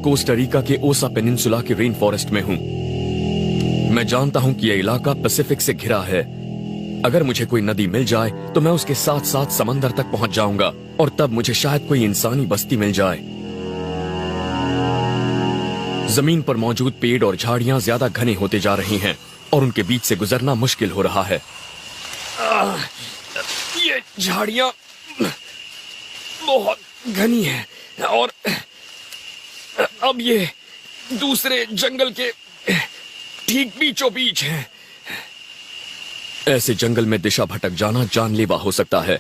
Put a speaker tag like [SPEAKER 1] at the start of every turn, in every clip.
[SPEAKER 1] Costa Rica के ओसा peninsula के रेन फॉरेस्ट में हूँ। मैं जानता हूँ कि यह इलाका पैसिफिक से घिरा है। अगर मुझे कोई नदी मिल जाए तो मैं उसके साथ साथ समंदर तक पहुंच जाऊंगा और तब मुझे शायद कोई इंसानी बस्ती मिल जाए। जमीन पर मौजूद पेड़ और झाड़ियां ज्यादा घने होते जा रही हैं और उनके बीच से गुजरना मुश्किल हो रहा है। ये झाड़ियां बहुत घनी हैं और अब ये दूसरे जंगल के ठीक बीचों बीच हैं। ऐसे जंगल में दिशा भटक जाना जानलेवा हो सकता है।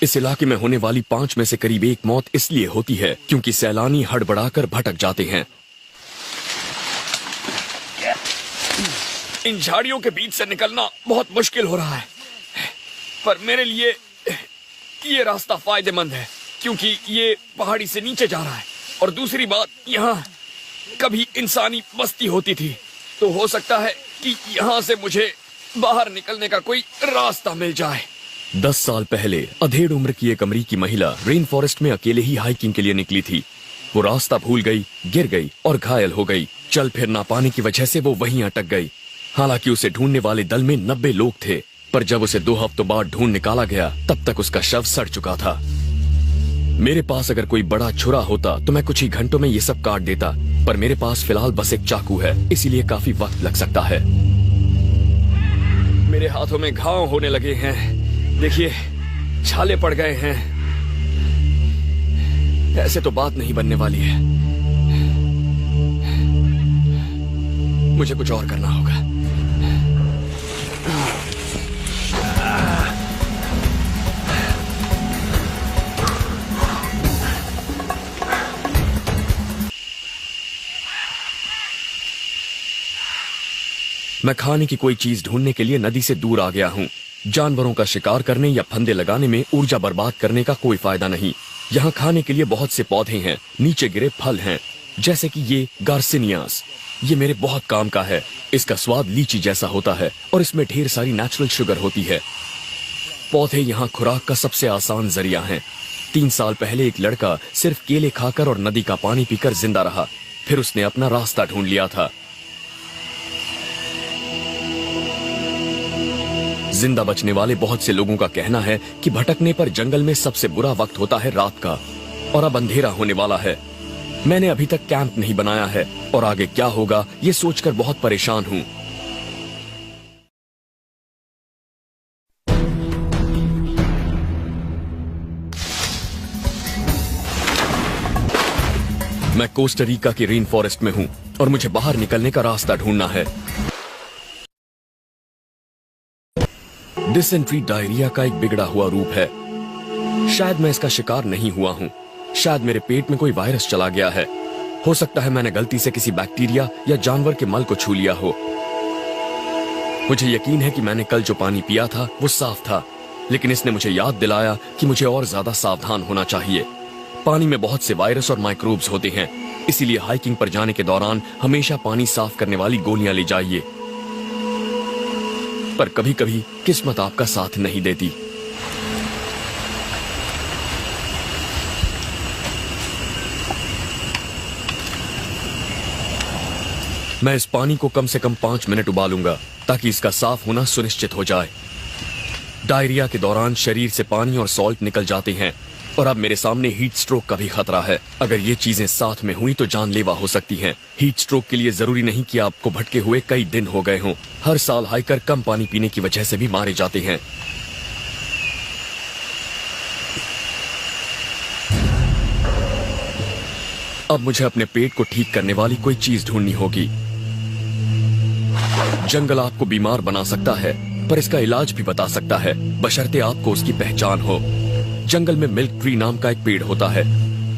[SPEAKER 1] इस इलाके में होने वाली 5 में से करीब 1 मौत इसलिए होती है क्योंकि सैलानी हड़बड़ाकर भटक जाते हैं। इन झाड़ियों के बीच से निकलना बहुत मुश्किल हो रहा है, पर मेरे लिए ये रास्ता फायदेमंद है क्योंकि ये पहाड़ी से नीचे जा रहा है और दूसरी बात, यहाँ कभी इंसानी बस्ती होती थी, तो हो सकता है कि यहाँ से मुझे बाहर निकलने का कोई रास्ता मिल जाए। 10 साल पहले अधेड़ उम्र की एक अमेरिकी महिला रेन फॉरेस्ट में अकेले ही हाइकिंग के लिए निकली थी। वो रास्ता भूल गई, गिर गई और घायल हो गई। चल फिर ना पाने की वजह से वो वहीं अटक गई। हालांकि उसे ढूंढने वाले दल में 90 लोग थे, पर जब उसे 2 हफ्तों बाद ढूंढ निकाला गया तब तक उसका शव सड़ चुका था। मेरे पास अगर कोई बड़ा छुरा होता तो मैं कुछ ही घंटों में ये सब काट देता, पर मेरे पास फिलहाल बस एक चाकू है, इसीलिए काफी वक्त लग सकता है। मेरे हाथों में घाव होने लगे हैं, देखिए छाले पड़ गए हैं। ऐसे तो बात नहीं बनने वाली है, मुझे कुछ और करना होगा। मैं खाने की कोई चीज ढूंढने के लिए नदी से दूर आ गया हूँ। जानवरों का शिकार करने या फंदे लगाने में ऊर्जा बर्बाद करने का कोई फायदा नहीं। यहाँ खाने के लिए बहुत से पौधे हैं, नीचे गिरे फल हैं, जैसे कि ये गार्सिनियास। ये मेरे बहुत काम का है। इसका स्वाद लीची जैसा होता है और इसमें ढेर सारी नेचुरल शुगर होती है। पौधे यहाँ खुराक का सबसे आसान जरिया हैं। 3 साल पहले एक लड़का सिर्फ केले खाकर और नदी का पानी पीकर जिंदा रहा, फिर उसने अपना रास्ता ढूंढ लिया था। जिंदा बचने वाले बहुत से लोगों का कहना है कि भटकने पर जंगल में सबसे बुरा वक्त होता है रात का, और अब अंधेरा होने वाला है। मैंने अभी तक कैंप नहीं बनाया है और आगे क्या होगा ये सोचकर बहुत परेशान हूँ। मैं कोस्टा रिका के रेन फॉरेस्ट में हूँ और मुझे बाहर निकलने का रास्ता ढूंढना है। डिसेंट्री डायरिया का एक बिगड़ा हुआ रूप है। शायद मैं इसका शिकार नहीं हुआ हूँ, शायद मेरे पेट में कोई वायरस चला गया है। हो सकता है मैंने गलती से किसी बैक्टीरिया या जानवर के मल को छू लिया हो। मुझे यकीन है कि मैंने कल जो पानी पिया था वो साफ था, लेकिन इसने मुझे याद दिलाया कि मुझे और ज्यादा सावधान होना चाहिए। पानी में बहुत से वायरस और माइक्रोब्स होते हैं, इसीलिए हाइकिंग पर जाने के दौरान हमेशा पानी साफ करने वाली गोलियां ले जाइए। पर कभी कभी किस्मत आपका साथ नहीं देती। मैं इस पानी को कम से कम 5 मिनट उबालूंगा ताकि इसका साफ होना सुनिश्चित हो जाए। डायरिया के दौरान शरीर से पानी और सॉल्ट निकल जाते हैं और अब मेरे सामने हीट स्ट्रोक का भी खतरा है। अगर ये चीजें साथ में हुई तो जानलेवा हो सकती हैं। हीट स्ट्रोक के लिए जरूरी नहीं कि आपको भटके हुए कई दिन हो गए हों। हर साल हाइकर कम पानी पीने की वजह से भी मारे जाते हैं। अब मुझे अपने पेट को ठीक करने वाली कोई चीज ढूंढनी होगी। जंगल आपको बीमार बना सकता है, पर इसका इलाज भी बता सकता है, बशर्ते आपको उसकी पहचान हो। जंगल में मिल्क ट्री नाम का एक पेड़ होता है।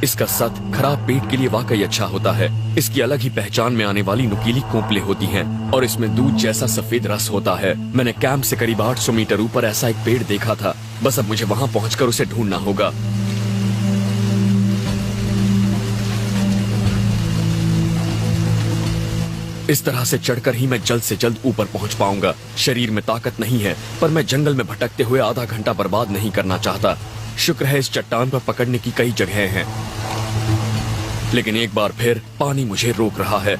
[SPEAKER 1] इसका सत खराब पेट के लिए वाकई अच्छा होता है। इसकी अलग ही पहचान में आने वाली नुकीली कोंपलें होती हैं और इसमें दूध जैसा सफेद रस होता है। मैंने कैंप से करीब 800 मीटर ऊपर ऐसा एक पेड़ देखा था। बस अब मुझे वहां पहुंचकर उसे ढूंढना होगा। इस तरह से चढ़कर ही मैं जल्द से जल्द ऊपर पहुंच पाऊंगा। शरीर में ताकत नहीं है, पर मैं जंगल में भटकते हुए आधा घंटा बर्बाद नहीं करना चाहता। शुक्र है इस चट्टान पर पकड़ने की कई जगहें हैं। लेकिन एक बार फिर पानी मुझे रोक रहा है।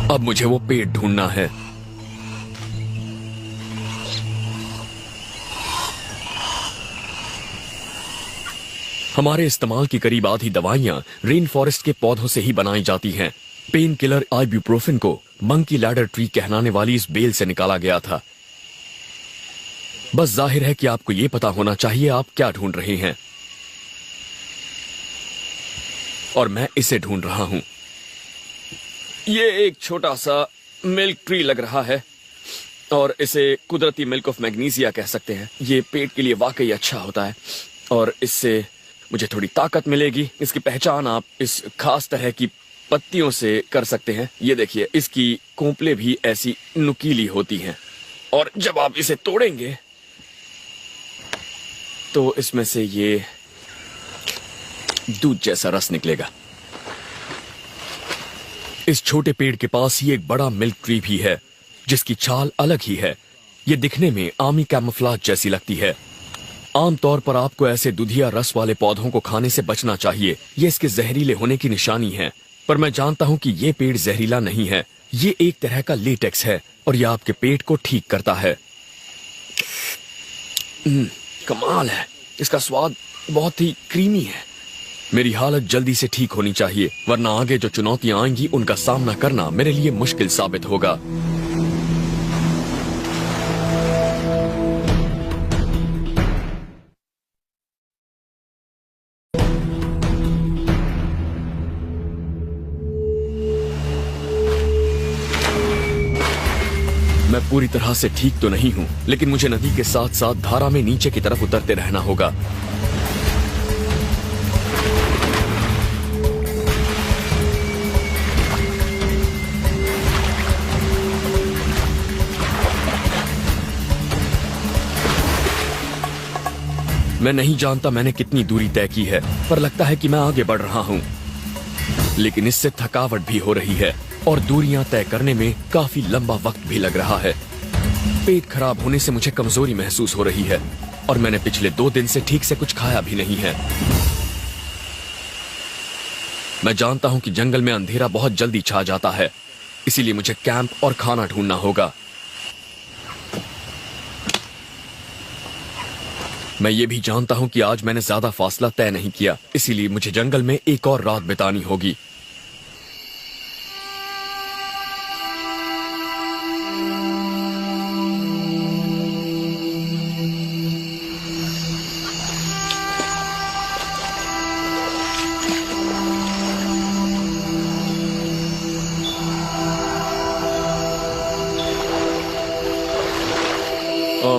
[SPEAKER 1] अब मुझे वो पेड़ ढूंढना है। हमारे इस्तेमाल की करीब आधी दवाइयां रेन फॉरेस्ट के पौधों से ही बनाई जाती हैं। पेन किलर आइब्यूप्रोफेन को मंकी लैडर ट्री कहलाने वाली इस बेल से निकाला गया था। बस जाहिर है कि आपको यह पता होना चाहिए आप क्या ढूंढ रहे हैं, और मैं इसे ढूंढ रहा हूं। ये एक छोटा सा मिल्क ट्री लग रहा है और इसे कुदरती मिल्क ऑफ मैग्नीशिया कह सकते हैं। ये पेट के लिए वाकई अच्छा होता है और इससे मुझे थोड़ी ताकत मिलेगी। इसकी पहचान आप इस खास तरह की पत्तियों से कर सकते हैं। ये देखिए, इसकी कोंपलें भी ऐसी नुकीली होती हैं और जब आप इसे तोड़ेंगे तो इसमें से ये दूध जैसा रस निकलेगा। इस छोटे पेड़ के पास ही एक बड़ा मिल्क ट्री भी है जिसकी छाल अलग ही है। ये दिखने में आमी कैमोफ्लेज जैसी लगती है। आमतौर पर आपको ऐसे दुधिया रस वाले पौधों को खाने से बचना चाहिए। ये इसके जहरीले होने की निशानी है, पर मैं जानता हूं कि ये पेड़ जहरीला नहीं है। ये एक तरह का लेटेक्स है और यह आपके पेट को ठीक करता है। कमाल है, इसका स्वाद बहुत ही क्रीमी है। मेरी हालत जल्दी से ठीक होनी चाहिए, वरना आगे जो चुनौतियां आएंगी उनका सामना करना मेरे लिए मुश्किल साबित होगा। मैं पूरी तरह से ठीक तो नहीं हूं, लेकिन मुझे नदी के साथ साथ धारा में नीचे की तरफ उतरते रहना होगा। मैं नहीं जानता मैंने कितनी दूरी तय की है, पर लगता है कि मैं आगे बढ़ रहा हूं। लेकिन इससे थकावट भी हो रही है और दूरियां तय करने में काफी लंबा वक्त भी लग रहा है। पेट खराब होने से मुझे कमजोरी महसूस हो रही है और मैंने पिछले 2 दिन से ठीक से कुछ खाया भी नहीं है। मैं जानता हूं कि जंगल में अंधेरा बहुत जल्दी छा जाता है, इसीलिए मुझे कैंप और खाना ढूंढना होगा। मैं ये भी जानता हूं कि आज मैंने ज्यादा फासला तय नहीं किया, इसीलिए मुझे जंगल में एक और रात बितानी होगी।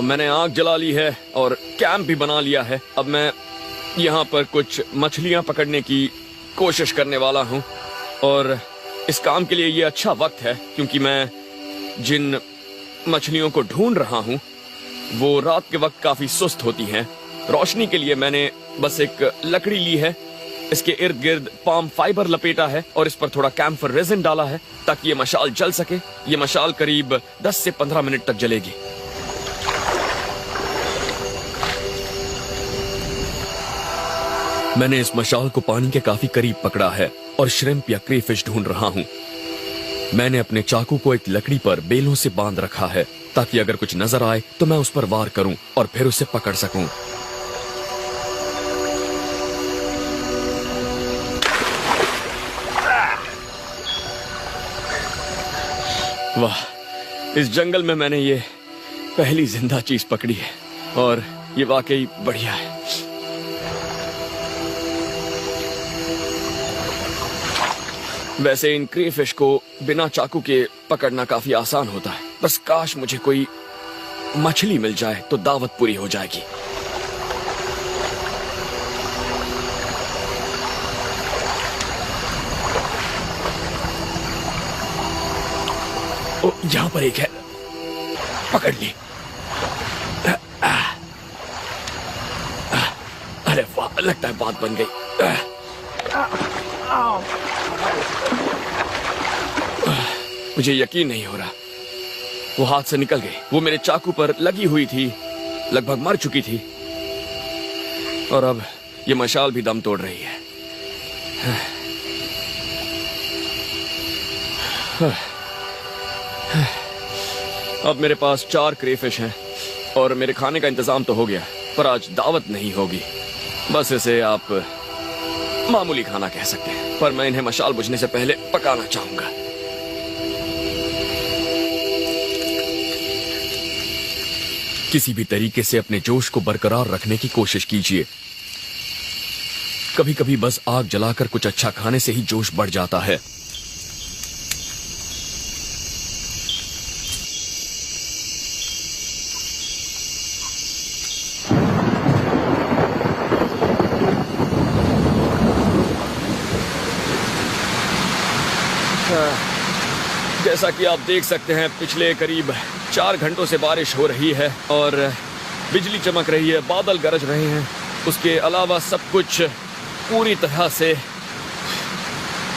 [SPEAKER 1] मैंने आग जला ली है और कैंप भी बना लिया है। अब मैं यहाँ पर कुछ मछलियाँ पकड़ने की कोशिश करने वाला हूँ और इस काम के लिए ये अच्छा वक्त है क्योंकि मैं जिन मछलियों को ढूंढ रहा हूँ वो रात के वक्त काफी सुस्त होती हैं। रोशनी के लिए मैंने बस एक लकड़ी ली है, इसके इर्द गिर्द पाम फाइबर लपेटा है और इस पर थोड़ा कैम्फर रेजिन डाला है ताकि ये मशाल जल सके। ये मशाल करीब 10 से 15 मिनट तक जलेगी। मैंने इस मशाल को पानी के काफी करीब पकड़ा है और श्रिम्प या क्रेफिश ढूंढ रहा हूँ। मैंने अपने चाकू को एक लकड़ी पर बेलों से बांध रखा है ताकि अगर कुछ नजर आए तो मैं उस पर वार करूं और फिर उसे पकड़ सकूं। वाह, इस जंगल में मैंने ये पहली जिंदा चीज पकड़ी है और ये वाकई बढ़िया है। वैसे इन क्रेफिश को बिना चाकू के पकड़ना काफी आसान होता है, बस काश मुझे कोई मछली मिल जाए तो दावत पूरी हो जाएगी। ओ, यहां पर एक है, पकड़ ली। अरे वाह, लगता है बात बन गई। मुझे यकीन नहीं हो रहा, वो हाथ से निकल गई। वो मेरे चाकू पर लगी हुई थी, लगभग मर चुकी थी, और अब ये मशाल भी दम तोड़ रही है। अब मेरे पास 4 क्रेफिश हैं और मेरे खाने का इंतजाम तो हो गया, पर आज दावत नहीं होगी। बस इसे आप मामूली खाना कह सकते हैं, पर मैं इन्हें मशाल बुझने से पहले पकाना चाहूंगा। किसी भी तरीके से अपने जोश को बरकरार रखने की कोशिश कीजिए। कभी कभी बस आग जलाकर कुछ अच्छा खाने से ही जोश बढ़ जाता है। जैसा कि आप देख सकते हैं, पिछले करीब 4 घंटों से बारिश हो रही है और बिजली चमक रही है, बादल गरज रहे हैं। उसके अलावा सब कुछ पूरी तरह से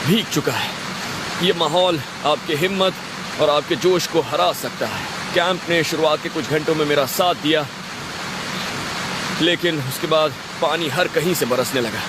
[SPEAKER 1] भीग चुका है। ये माहौल आपकी हिम्मत और आपके जोश को हरा सकता है। कैंप ने शुरुआत के कुछ घंटों में मेरा साथ दिया, लेकिन उसके बाद पानी हर कहीं से बरसने लगा।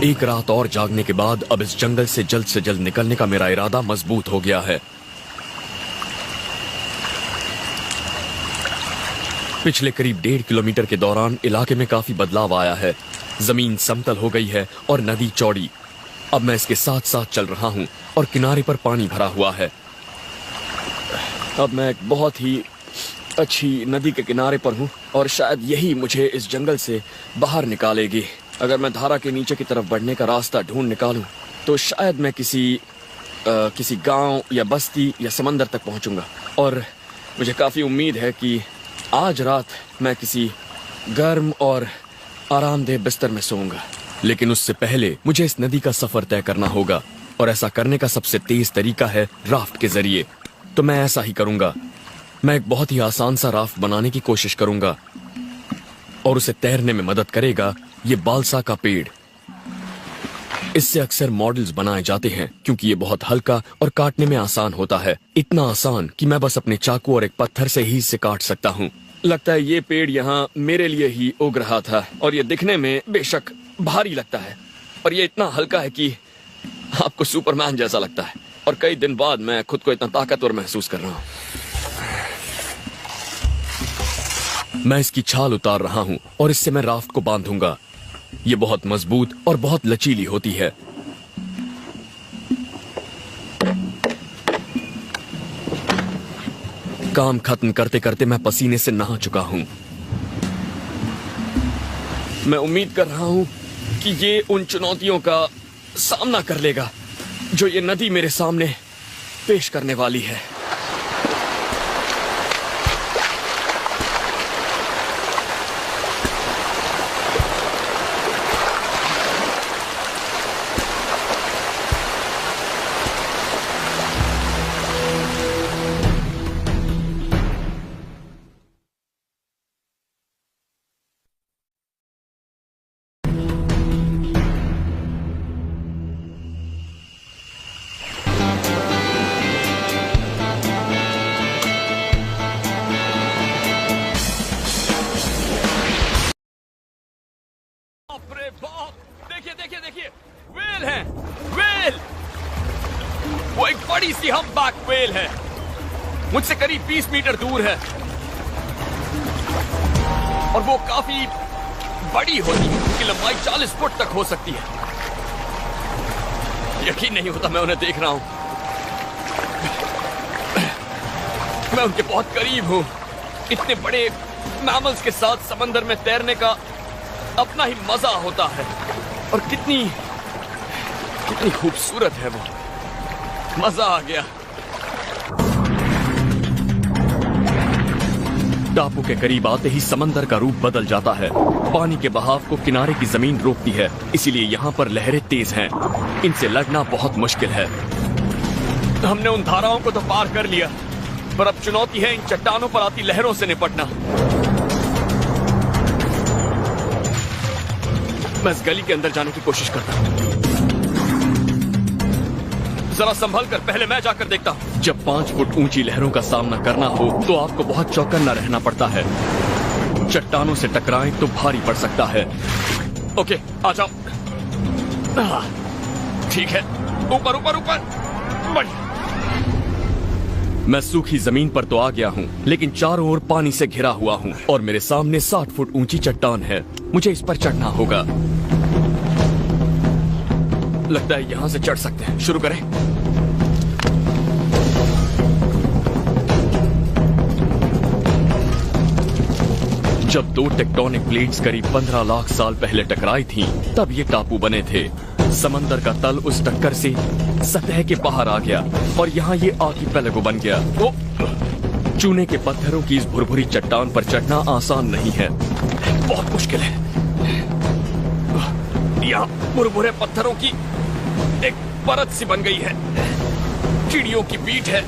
[SPEAKER 1] एक रात और जागने के बाद अब इस जंगल से जल्द निकलने का मेरा इरादा मजबूत हो गया है। पिछले करीब 1.5 किलोमीटर के दौरान इलाके में काफी बदलाव आया है। जमीन समतल हो गई है और नदी चौड़ी। अब मैं इसके साथ साथ चल रहा हूं और किनारे पर पानी भरा हुआ है। अब मैं एक बहुत ही अच्छी नदी के किनारे पर हूं और शायद यही मुझे इस जंगल से बाहर निकालेगी। अगर मैं धारा के नीचे की तरफ बढ़ने का रास्ता ढूंढ निकालूं तो शायद मैं किसी गांव या बस्ती या समंदर तक पहुंचूंगा। और मुझे काफी उम्मीद है कि आज रात मैं किसी गर्म और आरामदेह बिस्तर में सोऊंगा। लेकिन उससे पहले मुझे इस नदी का सफर तय करना होगा, और ऐसा करने का सबसे तेज तरीका है राफ्ट के जरिए। तो मैं ऐसा ही करूंगा। मैं एक बहुत ही आसान सा राफ्ट बनाने की कोशिश करूंगा, और उसे तैरने में मदद करेगा ये बालसा का पेड़। इससे अक्सर मॉडल्स बनाए जाते हैं क्योंकि ये बहुत हल्का और काटने में आसान होता है। इतना आसान कि मैं बस अपने चाकू और एक पत्थर से ही इसे काट सकता हूँ। लगता है ये पेड़ यहाँ मेरे लिए ही उग रहा था, और ये दिखने में बेशक भारी लगता है, और ये इतना हल्का है कि आपको सुपरमैन जैसा लगता है। और कई दिन बाद मैं खुद को इतना ताकतवर महसूस कर रहा हूँ। मैं इसकी छाल उतार रहा हूँ और इससे मैं राफ्ट को बांधूंगा। ये बहुत मजबूत और बहुत लचीली होती है। काम खत्म करते करते मैं पसीने से नहा चुका हूं। मैं उम्मीद कर रहा हूं कि ये उन चुनौतियों का सामना कर लेगा जो ये नदी मेरे सामने पेश करने वाली है। देखिए, व्हेल है, व्हेल। वो एक बड़ी सी हम्पबैक व्हेल है, मुझसे करीब 20 मीटर दूर है, और वो काफी बड़ी होती है। उसकी लंबाई 40 फुट तक हो सकती है। यकीन नहीं होता मैं उन्हें देख रहा हूं। मैं उनके बहुत करीब हूं। इतने बड़े मैमल्स के साथ समंदर में तैरने का अपना ही मजा होता है, और कितनी खूबसूरत है वो। मजा आ गया।
[SPEAKER 2] टापू के करीब आते ही समंदर का रूप बदल जाता है। पानी के बहाव को किनारे की जमीन रोकती है, इसीलिए यहाँ पर लहरें तेज हैं। इनसे लड़ना बहुत मुश्किल है।
[SPEAKER 1] हमने उन धाराओं को तो पार कर लिया, पर अब चुनौती है इन चट्टानों पर आती लहरों से निपटना। मैं इस गली के अंदर जाने की कोशिश करता हूँ। जरा संभल कर, पहले मैं जाकर देखता हूँ।
[SPEAKER 2] जब 5 फुट ऊंची लहरों का सामना करना हो तो आपको बहुत चौकन्ना रहना पड़ता है। चट्टानों से टकराएं तो भारी पड़ सकता है।
[SPEAKER 1] ओके, आ जाओ। ठीक है, ऊपर ऊपर ऊपर। बढ़िया।
[SPEAKER 2] मैं सूखी जमीन पर तो आ गया हूँ, लेकिन चारों ओर पानी से घिरा हुआ हूँ और मेरे सामने 60 फुट ऊंची चट्टान है। मुझे इस पर चढ़ना होगा।
[SPEAKER 1] लगता है यहां से चढ़ सकते हैं। शुरू करें।
[SPEAKER 2] जब 2 टेक्टोनिक प्लेट्स करीब 15 लाख साल पहले टकराई थीं, तब ये टापू बने थे। समंदर का तल उस टक्कर से सतह के बाहर आ गया और यहाँ ये आर्किपेलागो बन गया। चूने के पत्थरों की इस भुरभुरी चट्टान पर चढ़ना आसान नहीं है,
[SPEAKER 1] बहुत मुश्किल है। यहाँ भुरभुरे पत्थरों की एक परत सी बन गई है, चिड़ियों की पीठ है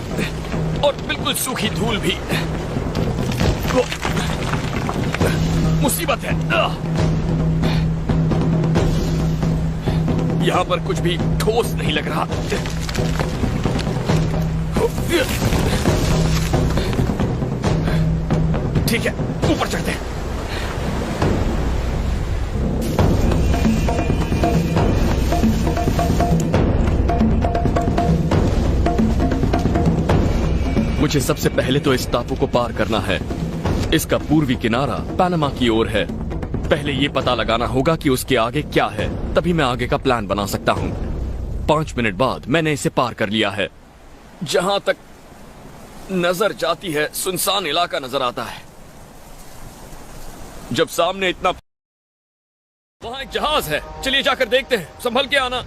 [SPEAKER 1] और बिल्कुल सूखी धूल भी। मुसीबत है। यहाँ पर कुछ भी ठोस नहीं लग रहा। ठीक है, ऊपर चढ़ते हैं।
[SPEAKER 2] मुझे सबसे पहले तो इस टापू को पार करना है। इसका पूर्वी किनारा पनामा की ओर है। पहले ये पता लगाना होगा कि उसके आगे क्या है, तभी मैं आगे का प्लान बना सकता हूँ। 5 मिनट बाद मैंने इसे पार कर लिया है।
[SPEAKER 1] जहां तक नजर जाती है सुनसान इलाका नजर आता है। जब सामने इतना, वहां एक जहाज है। चलिए जाकर देखते हैं। संभल के आना।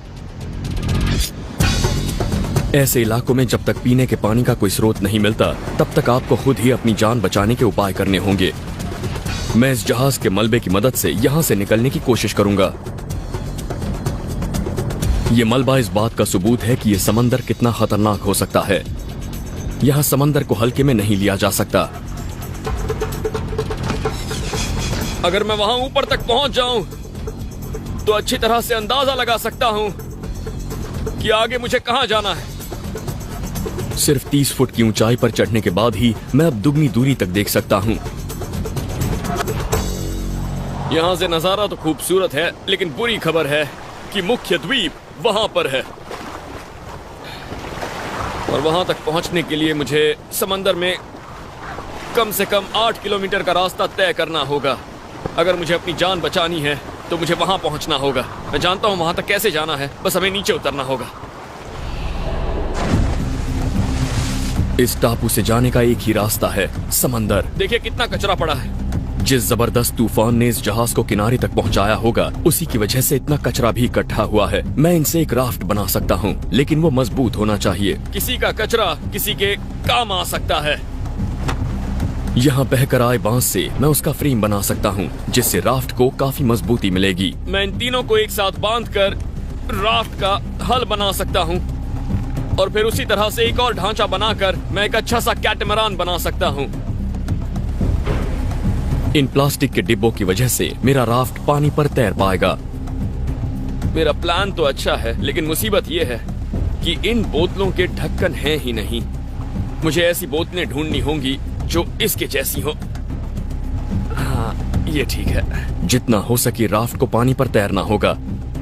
[SPEAKER 2] ऐसे इलाकों में जब तक पीने के पानी का कोई स्रोत नहीं मिलता, तब तक आपको खुद ही अपनी जान बचाने के उपाय करने होंगे। मैं इस जहाज के मलबे की मदद से यहां से निकलने की कोशिश करूंगा। यह मलबा इस बात का सबूत है कि यह समंदर कितना खतरनाक हो सकता है। यहां समंदर को हल्के में नहीं लिया जा सकता।
[SPEAKER 1] अगर मैं वहां ऊपर तक पहुंच जाऊं तो अच्छी तरह से अंदाजा लगा सकता हूं कि आगे मुझे कहां जाना है।
[SPEAKER 2] सिर्फ 30 फुट की ऊंचाई पर चढ़ने के बाद ही मैं अब दुगनी दूरी तक देख सकता हूं।
[SPEAKER 1] यहां से नजारा तो खूबसूरत है, लेकिन बुरी खबर है कि मुख्य द्वीप वहां पर है और वहां तक पहुंचने के लिए मुझे समंदर में कम से कम 8 किलोमीटर का रास्ता तय करना होगा। अगर मुझे अपनी जान बचानी है तो मुझे वहां पहुंचना होगा। मैं जानता हूं वहां तक कैसे जाना है, बस हमें नीचे उतरना होगा।
[SPEAKER 2] इस टापू से जाने का एक ही रास्ता है, समंदर।
[SPEAKER 1] देखिए कितना कचरा पड़ा है।
[SPEAKER 2] जिस जबरदस्त तूफान ने इस जहाज को किनारे तक पहुंचाया होगा, उसी की वजह से इतना कचरा भी इकट्ठा हुआ है। मैं इनसे एक राफ्ट बना सकता हूं, लेकिन वो मजबूत होना चाहिए।
[SPEAKER 1] किसी का कचरा किसी के काम आ सकता है।
[SPEAKER 2] यहाँ बहकर आए बांस से मैं उसका फ्रेम बना सकता हूँ, जिससे राफ्ट को काफी मजबूती मिलेगी।
[SPEAKER 1] मैं इन तीनों को एक साथ बांधकर राफ्ट का हल बना सकता हूँ और फिर उसी तरह से एक और ढांचा बनाकर मैं एक अच्छा सा कैटमरान बना सकता हूँ।
[SPEAKER 2] इन प्लास्टिक के डिब्बों की वजह से मेरा राफ्ट पानी पर तैर पाएगा।
[SPEAKER 1] मेरा प्लान तो अच्छा है, लेकिन मुसीबत यह है कि इन बोतलों के ढक्कन हैं ही नहीं। मुझे ऐसी बोतलें ढूंढनी होंगी जो इसके जैसी हो। हाँ, ये ठीक है।
[SPEAKER 2] जितना हो सके राफ्ट को पानी पर तैरना होगा।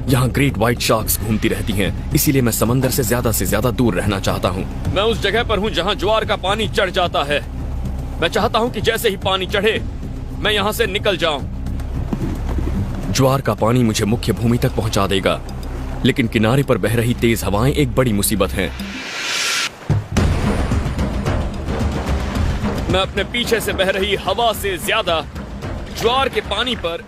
[SPEAKER 2] यहाँ ग्रेट व्हाइट शार्क्स घूमती रहती हैं, इसीलिए मैं समंदर से ज्यादा दूर रहना चाहता हूँ।
[SPEAKER 1] मैं उस जगह पर हूँ जहाँ ज्वार का पानी चढ़ जाता है। मैं चाहता हूँ कि जैसे ही पानी चढ़े मैं यहाँ से निकल जाऊं।
[SPEAKER 2] ज्वार का पानी मुझे मुख्य भूमि तक पहुंचा देगा, लेकिन किनारे पर बह रही तेज हवाएं एक बड़ी मुसीबत हैं।
[SPEAKER 1] मैं अपने पीछे से बह रही हवा से ज्यादा ज्वार के पानी पर